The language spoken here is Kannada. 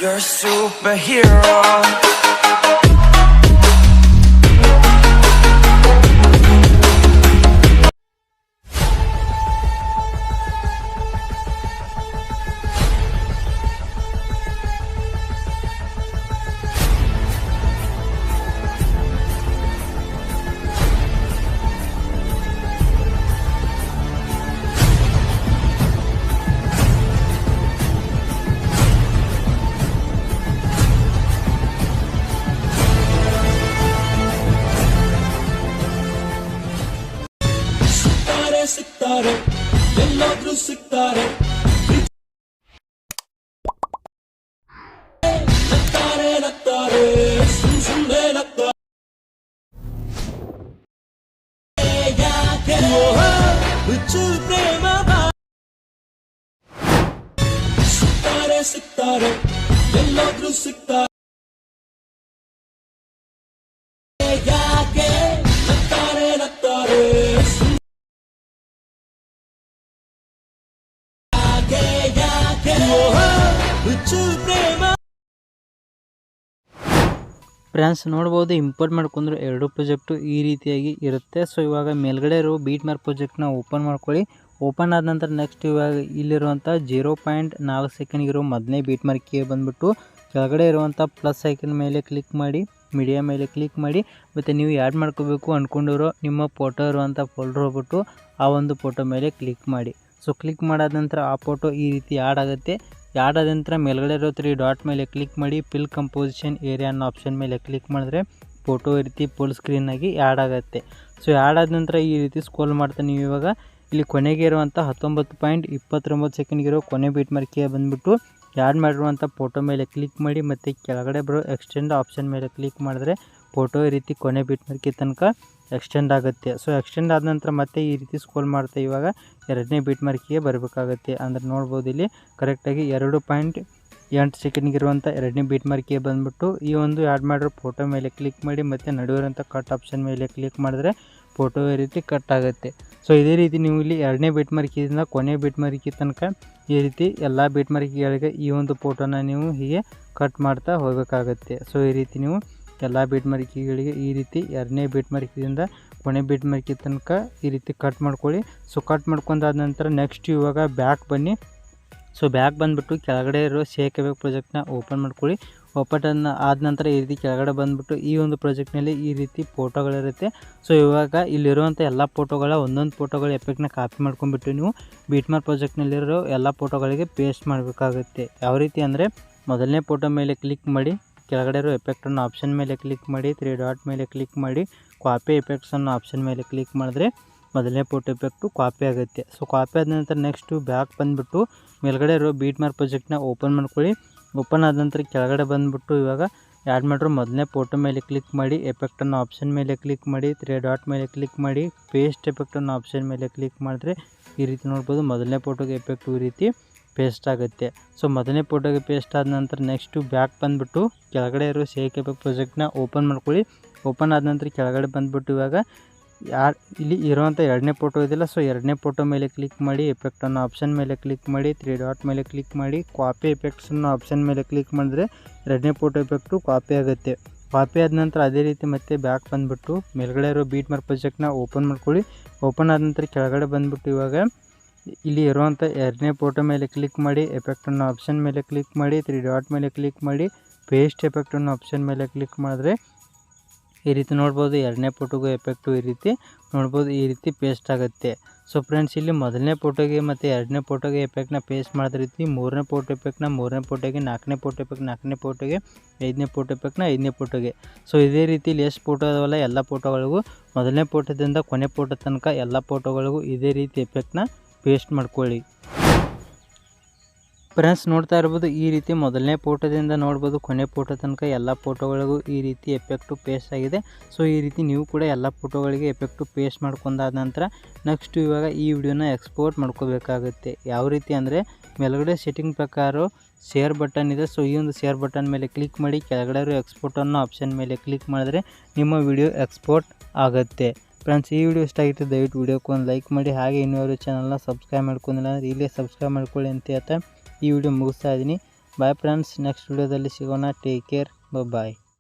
You're a superhero. ಸಿಕ್ತಾರೆ ಎಲ್ಲಾದ್ರೂ ಸಿಕ್ತಾರೆ ನಗ್ತಾರೆ ನಗ್ತಾರೆ ಸುಮ್ಮನೆ ನಗ್ತಾರೆ ಯಾಕೆ ಹುಚ್ಚು ಪ್ರೇಮ ಸಿಕ್ತಾರೆ ಸಿಕ್ತಾರೆ ಎಲ್ಲಾದ್ರೂ ಸಿಕ್ತಾರೆ ಯಾಕೆ ನಗ್ತಾರೆ ನಗ್ತಾರೆ ಫ್ರೆಂಡ್ಸ್ ನೋಡ್ಬೋದು ಇಂಪೋರ್ಟ್ ಮಾಡ್ಕೊಂಡ್ರೆ ಎರಡು ಪ್ರಾಜೆಕ್ಟು ಈ ರೀತಿಯಾಗಿ ಇರುತ್ತೆ. ಸೊ ಇವಾಗ ಮೇಲ್ಗಡೆ ಇರೋ ಬೀಟ್ ಮಾರ್ಕ್ ಪ್ರಾಜೆಕ್ಟ್ನ ಓಪನ್ ಮಾಡ್ಕೊಳ್ಳಿ. ಓಪನ್ ಆದ ನಂತರ ನೆಕ್ಸ್ಟ್ ಇವಾಗ ಇಲ್ಲಿರುವಂಥ 0.4 ಸೆಕೆಂಡ್ಗಿರೋ ಮೊದಲನೇ ಬೀಟ್ ಮಾರ್ಕಿಗೆ ಬಂದುಬಿಟ್ಟು ಕೆಳಗಡೆ ಇರುವಂಥ ಪ್ಲಸ್ ಐಕನ್ ಮೇಲೆ ಕ್ಲಿಕ್ ಮಾಡಿ, ಮೀಡಿಯಾ ಮೇಲೆ ಕ್ಲಿಕ್ ಮಾಡಿ, ಮತ್ತು ನೀವು ಆ್ಯಡ್ ಮಾಡ್ಕೋಬೇಕು ಅಂದ್ಕೊಂಡಿರೋ ನಿಮ್ಮ ಫೋಟೋ ಇರುವಂಥ ಫೋಲ್ಡರ್ ಹೋಗ್ಬಿಟ್ಟು ಆ ಒಂದು ಫೋಟೋ ಮೇಲೆ ಕ್ಲಿಕ್ ಮಾಡಿ. ಸೊ ಕ್ಲಿಕ್ ಮಾಡಾದ ನಂತರ ಆ ಫೋಟೋ ಈ ರೀತಿ ಆ್ಯಡ್ ಆಗುತ್ತೆ. ಆ್ಯಡ್ ಆದ ನಂತರ ಮೇಲ್ಗಡೆ ಇರೋ 3 ಡಾಟ್ ಮೇಲೆ ಕ್ಲಿಕ್ ಮಾಡಿ, ಫಿಲ್ ಕಂಪೋಸಿಷನ್ ಏರಿಯಾ ಅನ್ನೋ ಆಪ್ಷನ್ ಮೇಲೆ ಕ್ಲಿಕ್ ಮಾಡಿದ್ರೆ ಫೋಟೋ ಈ ರೀತಿ ಫುಲ್ ಸ್ಕ್ರೀನಾಗಿ ಆ್ಯಡ್ ಆಗುತ್ತೆ. ಸೊ ಆ್ಯಡ್ ಆದ ನಂತರ ಈ ರೀತಿ ಸ್ಕ್ರೋಲ್ ಮಾಡ್ತಾ ನೀವು ಇವಾಗ ಇಲ್ಲಿ ಕೊನೆಗೆ ಇರುವಂಥ 19.29 ಸೆಕೆಂಡ್ಗಿರೋ ಕೊನೆ ಬೀಟ್ ಮಾರ್ಕಿಗೆ ಬಂದುಬಿಟ್ಟು ಆ್ಯಡ್ ಮಾಡಿರುವಂಥ ಫೋಟೋ ಮೇಲೆ ಕ್ಲಿಕ್ ಮಾಡಿ, ಮತ್ತು ಕೆಳಗಡೆ ಬರೋ ಎಕ್ಸ್ಟೆಂಡ್ ಆಪ್ಷನ್ ಮೇಲೆ ಕ್ಲಿಕ್ ಮಾಡಿದ್ರೆ ಫೋಟೋ ಈ ರೀತಿ ಕೊನೆ ಬೀಟ್ ಮಾರ್ಕಿ ತನಕ ಎಕ್ಸ್ಟೆಂಡ್ ಆಗುತ್ತೆ. ಸೊ ಎಕ್ಸ್ಟೆಂಡ್ ಆದ ನಂತರ ಮತ್ತೆ ಈ ರೀತಿ ಸ್ಕ್ರೋಲ್ ಮಾಡ್ತಾ ಇವಾಗ ಎರಡನೇ ಬೀಟ್ ಮಾರ್ಕಿಗೆ ಬರಬೇಕಾಗುತ್ತೆ. ಅಂದರೆ ನೋಡ್ಬೋದು ಇಲ್ಲಿ ಕರೆಕ್ಟಾಗಿ 2.8 ಸೆಕೆಂಡ್ಗಿರುವಂಥ ಎರಡನೇ ಬೀಟ್ ಮಾರ್ಕಿಗೆ ಬಂದುಬಿಟ್ಟು ಈ ಒಂದು ಆ್ಯಡ್ ಮಾಡಿರೋ ಫೋಟೋ ಮೇಲೆ ಕ್ಲಿಕ್ ಮಾಡಿ, ಮತ್ತು ನಡುವಿರುವಂಥ ಕಟ್ ಆಪ್ಷನ್ ಮೇಲೆ ಕ್ಲಿಕ್ ಮಾಡಿದ್ರೆ ಫೋಟೋ ಈ ರೀತಿ ಕಟ್ ಆಗುತ್ತೆ. ಸೊ ಇದೇ ರೀತಿ ನೀವು ಇಲ್ಲಿ ಎರಡನೇ ಬೀಟ್ ಮಾರ್ಕಿಯಿಂದ ಕೊನೆ ಬೀಟ್ ಮಾರ್ಕಿ ತನಕ ಈ ರೀತಿ ಎಲ್ಲ ಬೀಟ್ ಮಾರ್ಕಿಗಳಿಗೆ ಈ ಒಂದು ಫೋಟೋನ ನೀವು ಹೀಗೆ ಕಟ್ ಮಾಡ್ತಾ ಹೋಗಬೇಕಾಗತ್ತೆ. ಸೊ ಈ ರೀತಿ ನೀವು ಎಲ್ಲ ಬೀಟ್ ಮಾರ್ಕಿಗಳಿಗೆ ಈ ರೀತಿ ಎರಡನೇ ಬೀಟ್ ಮಾರ್ಕಿದಿಂದ ಕೊನೆ ಬೀಟ್ ಮಾರ್ಕಿ ತನಕ ಈ ರೀತಿ ಕಟ್ ಮಾಡ್ಕೊಳ್ಳಿ. ಸೊ ಕಟ್ ಮಾಡ್ಕೊಂಡಾದ ನಂತರ ನೆಕ್ಸ್ಟ್ ಇವಾಗ ಬ್ಯಾಕ್ ಬನ್ನಿ. ಸೊ ಬ್ಯಾಕ್ ಬಂದುಬಿಟ್ಟು ಕೆಳಗಡೆ ಇರೋ 𝐏𝐸𝐸 ಪ್ರಾಜೆಕ್ಟ್ನ ಓಪನ್ ಮಾಡ್ಕೊಳ್ಳಿ. ಓಪನ್ ಆದ ನಂತರ ಈ ರೀತಿ ಕೆಳಗಡೆ ಬಂದುಬಿಟ್ಟು ಈ ಒಂದು ಪ್ರಾಜೆಕ್ಟ್ನಲ್ಲಿ ಈ ರೀತಿ ಫೋಟೋಗಳಿರುತ್ತೆ. ಸೊ ಇವಾಗ ಇಲ್ಲಿರುವಂಥ ಎಲ್ಲ ಫೋಟೋಗಳ ಒಂದೊಂದು ಫೋಟೋಗಳ ಎಫೆಕ್ಟ್ನ ಕಾಪಿ ಮಾಡ್ಕೊಂಡ್ಬಿಟ್ಟು ನೀವು ಬೀಟ್ ಮಾರ್ಕ್ ಪ್ರಾಜೆಕ್ಟ್ನಲ್ಲಿರೋ ಎಲ್ಲ ಫೋಟೋಗಳಿಗೆ ಪೇಸ್ಟ್ ಮಾಡಬೇಕಾಗುತ್ತೆ. ಯಾವ ರೀತಿ ಅಂದರೆ ಮೊದಲನೇ ಫೋಟೋ ಮೇಲೆ ಕ್ಲಿಕ್ ಮಾಡಿ, ಕೆಳಗಡೆ ಇರೋ ಎಫೆಕ್ಟ್ ಅನ್ನೋ ಆಪ್ಷನ್ ಮೇಲೆ ಕ್ಲಿಕ್ ಮಾಡಿ, 3 ಡಾಟ್ ಮೇಲೆ ಕ್ಲಿಕ್ ಮಾಡಿ, ಕಾಪಿ ಎಫೆಕ್ಟ್ಸ್ ಅನ್ನೋ ಆಪ್ಷನ್ ಮೇಲೆ ಕ್ಲಿಕ್ ಮಾಡಿದ್ರೆ ಮೊದಲನೇ ಫೋಟೋ ಎಫೆಕ್ಟು ಕಾಪಿ ಆಗುತ್ತೆ. ಸೊ ಕಾಪಿ ಆದ ನಂತರ ನೆಕ್ಸ್ಟು ಬ್ಯಾಕ್ ಬಂದುಬಿಟ್ಟು ಮೇಲ್ಗಡೆ ಇರೋ ಬೀಟ್ ಮಾರ್ಕ್ ಪ್ರಾಜೆಕ್ಟ್ನ ಓಪನ್ ಮಾಡ್ಕೊಳ್ಳಿ. ಓಪನ್ ಆದ ನಂತರ ಕೆಳಗಡೆ ಬಂದುಬಿಟ್ಟು ಇವಾಗ ಆ್ಯಡ್ ಮಾಡಿರೋ ಮೊದಲನೇ ಫೋಟೋ ಮೇಲೆ ಕ್ಲಿಕ್ ಮಾಡಿ, ಎಫೆಕ್ಟ್ ಅನ್ನೋ ಆಪ್ಷನ್ ಮೇಲೆ ಕ್ಲಿಕ್ ಮಾಡಿ, 3 ಡಾಟ್ ಮೇಲೆ ಕ್ಲಿಕ್ ಮಾಡಿ, ಪೇಸ್ಟ್ ಎಫೆಕ್ಟ್ ಅನ್ನೋ ಆಪ್ಷನ್ ಮೇಲೆ ಕ್ಲಿಕ್ ಮಾಡಿದ್ರೆ ಈ ರೀತಿ ನೋಡ್ಬೋದು ಮೊದಲನೇ ಫೋಟೋಗೆ ಎಫೆಕ್ಟು ಈ ರೀತಿ ಪೇಸ್ಟ್ ಆಗುತ್ತೆ. ಸೊ ಮೊದಲನೇ ಫೋಟೋಗೆ ಪೇಸ್ಟ್ ಆದ ನಂತರ ನೆಕ್ಸ್ಟು ಬ್ಯಾಕ್ ಬಂದುಬಿಟ್ಟು ಕೆಳಗಡೆ ಇರೋ 𝐏𝐸𝐸 ಪ್ರಾಜೆಕ್ಟ್ನ ಓಪನ್ ಮಾಡ್ಕೊಳ್ಳಿ. ಓಪನ್ ಆದ ನಂತರ ಕೆಳಗಡೆ ಬಂದುಬಿಟ್ಟು ಇವಾಗ ಇಲ್ಲಿ ಇರುವಂಥ ಎರಡನೇ ಫೋಟೋ ಇದೆಯಲ್ಲ, ಸೊ ಎರಡನೇ ಫೋಟೋ ಮೇಲೆ ಕ್ಲಿಕ್ ಮಾಡಿ, ಎಫೆಕ್ಟ್ ಅನ್ನೋ ಆಪ್ಷನ್ ಮೇಲೆ ಕ್ಲಿಕ್ ಮಾಡಿ, 3 ಡಾಟ್ ಮೇಲೆ ಕ್ಲಿಕ್ ಮಾಡಿ, ಕಾಪಿ ಎಫೆಕ್ಟ್ಸ್ ಅನ್ನೋ ಆಪ್ಷನ್ ಮೇಲೆ ಕ್ಲಿಕ್ ಮಾಡಿದ್ರೆ ಎರಡನೇ ಫೋಟೋ ಎಫೆಕ್ಟು ಕಾಪಿ ಆಗುತ್ತೆ. ಕಾಪಿ ಆದ ನಂತರ ಅದೇ ರೀತಿ ಮತ್ತೆ ಬ್ಯಾಕ್ ಬಂದುಬಿಟ್ಟು ಮೇಲ್ಗಡೆ ಇರೋ ಬೀಟ್ ಮಾರ್ಕ್ ಪ್ರಾಜೆಕ್ಟ್ನ ಓಪನ್ ಮಾಡ್ಕೊಳ್ಳಿ. ಓಪನ್ ಆದ ನಂತರ ಕೆಳಗಡೆ ಬಂದುಬಿಟ್ಟು ಇವಾಗ ಇಲ್ಲಿ ಇರುವಂಥ ಎರಡನೇ ಫೋಟೋ ಮೇಲೆ ಕ್ಲಿಕ್ ಮಾಡಿ, ಎಫೆಕ್ಟ್ ಅನ್ನೋ ಆಪ್ಷನ್ ಮೇಲೆ ಕ್ಲಿಕ್ ಮಾಡಿ, 3 ಡಾಟ್ ಮೇಲೆ ಕ್ಲಿಕ್ ಮಾಡಿ, ಪೇಸ್ಟ್ ಎಫೆಕ್ಟ್ ಅನ್ನೋ ಆಪ್ಷನ್ ಮೇಲೆ ಕ್ಲಿಕ್ ಮಾಡಿದ್ರೆ ಈ ರೀತಿ ನೋಡ್ಬೋದು ಎರಡನೇ ಫೋಟೋಗೂ ಎಫೆಕ್ಟು ಈ ರೀತಿ ನೋಡ್ಬೋದು ಈ ರೀತಿ ಪೇಸ್ಟ್ ಆಗುತ್ತೆ. ಸೊ ಫ್ರೆಂಡ್ಸ್ ಇಲ್ಲಿ ಮೊದಲನೇ ಫೋಟೋಗೆ ಮತ್ತು ಎರಡನೇ ಫೋಟೋಗೆ ಎಫೆಕ್ಟ್ನ ಪೇಸ್ಟ್ ಮಾಡಿದ ರೀತಿ ಮೂರನೇ ಫೋಟೋ ಎಫೆಕ್ಟ್ನ ಮೂರನೇ ಫೋಟೋಗೆ, ನಾಲ್ಕನೇ ಫೋಟೋ ಎಫೆಕ್ಟ್ ನಾಲ್ಕನೇ ಫೋಟೋಗೆ, ಐದನೇ ಫೋಟೋ ಎಫೆಕ್ಟ್ನ ಐದನೇ ಫೋಟೋಗೆ. ಸೊ ಇದೇ ರೀತಿಲಿ ಎಷ್ಟು ಫೋಟೋ ಅದಾವಲ್ಲ ಎಲ್ಲ ಫೋಟೋಗಳಿಗೂ ಮೊದಲನೇ ಫೋಟೋದಿಂದ ಕೊನೆ ಫೋಟೋ ತನಕ ಎಲ್ಲ ಫೋಟೋಗಳಿಗೂ ಇದೇ ರೀತಿ ಎಫೆಕ್ಟ್ನ ಪೇಸ್ಟ್ ಮಾಡ್ಕೊಳ್ಳಿ. ಫ್ರೆಂಡ್ಸ್ ನೋಡ್ತಾ ಇರ್ಬೋದು ಈ ರೀತಿ ಮೊದಲನೇ ಫೋಟೋದಿಂದ ನೋಡ್ಬೋದು ಕೊನೆ ಫೋಟೋ ತನಕ ಎಲ್ಲ ಫೋಟೋಗಳಿಗೂ ಈ ರೀತಿ ಎಫೆಕ್ಟು ಪೇಸ್ಟ್ ಆಗಿದೆ. ಸೊ ಈ ರೀತಿ ನೀವು ಕೂಡ ಎಲ್ಲ ಫೋಟೋಗಳಿಗೆ ಎಫೆಕ್ಟು ಪೇಸ್ಟ್ ಮಾಡ್ಕೊಂಡಾದ ನಂತರ ನೆಕ್ಸ್ಟ್ ಇವಾಗ ಈ ವಿಡಿಯೋನ ಎಕ್ಸ್ಪೋರ್ಟ್ ಮಾಡ್ಕೋಬೇಕಾಗುತ್ತೆ. ಯಾವ ರೀತಿ ಅಂದರೆ ಮೇಲ್ಗಡೆ ಸೆಟ್ಟಿಂಗ್ ಪ್ರಕಾರ ಶೇರ್ ಬಟನ್ ಇದೆ. ಸೊ ಈ ಒಂದು ಶೇರ್ ಬಟನ್ ಮೇಲೆ ಕ್ಲಿಕ್ ಮಾಡಿ, ಕೆಳಗಡೆ ಇರೋ ಎಕ್ಸ್ಪೋರ್ಟ್ ಅನ್ನೋ ಆಪ್ಷನ್ ಮೇಲೆ ಕ್ಲಿಕ್ ಮಾಡಿದ್ರೆ ನಿಮ್ಮ ವಿಡಿಯೋ ಎಕ್ಸ್ಪೋರ್ಟ್ ಆಗುತ್ತೆ. ಫ್ರೆಂಡ್ಸ್ ಈ ವಿಡಿಯೋ ಇಷ್ಟ ಆಗಿತ್ತು ದಯವಿಟ್ಟು ವಿಡಿಯೋಕ್ಕೆ ಒಂದು ಲೈಕ್ ಮಾಡಿ, ಹಾಗೆ ಇನ್ನೂ ಚಾನಲ್ನ ಸಬ್ಸ್ಕ್ರೈಬ್ ಮಾಡ್ಕೊಂಡಿಲ್ಲ ಅಂದರೆ ಇಲ್ಲೇ ಸಬ್ಸ್ಕ್ರೈಬ್ ಮಾಡ್ಕೊಳ್ಳಿ ಅಂತ ಹೇಳ್ತಾ ಈ ವಿಡಿಯೋ ಮುಗಿಸ್ತಾ ಇದ್ದೀನಿ. ಬಾಯ್ ಫ್ರೆಂಡ್ಸ್, ನೆಕ್ಸ್ಟ್ ವಿಡಿಯೋದಲ್ಲಿ ಸಿಗೋಣ. ಟೇಕ್ ಕೇರ್, ಬಾಯ್.